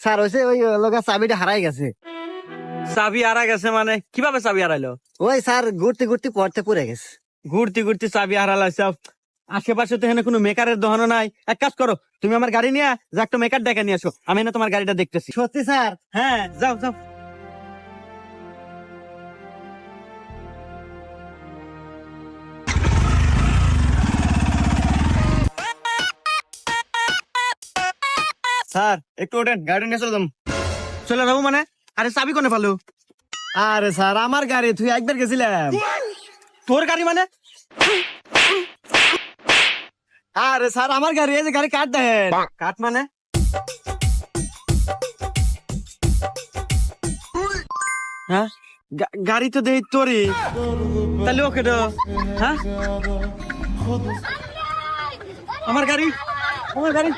Sir হয়েছে ওই লোকের চাবিটা হারাই গেছে। চাবি হারা গেছে মানে কিভাবে চাবি হারাইলো? ওই স্যার ঘুরতে ঘুরতে পড়তে পড়ে গেছে। ঘুরতে ঘুরতে চাবি হারালাইছে। আশেপাশে তো এখানে কোনো মেকারের দোকানও নাই। এক কাজ করো, তুমি আমার গাড়ি নিয়ে যা একটা মেকার ডেকে নিয়ে আসো, আমি না তোমার গাড়িটা দেখতেছি। সত্যি স্যার? হ্যাঁ, যাও যাও। স্যার একটু ওঠেন, গাড়ি নিয়ে চলে যাম। চলে যাবো মানে? আরে চাবি কোনে পালো? আরে স্যার আমার গাড়ি তুই একবার গেছিলাম। তোর গাড়ি মানে? আরে স্যার আমার গাড়ি, এই যে গাড়ি কাট দেন। কাঠ মানে? হ্যাঁ, গাড়ি তো দেই তোরই, তাহলে ওকে তো। হ্যাঁ, আমার গাড়ি, আমার গাড়ি।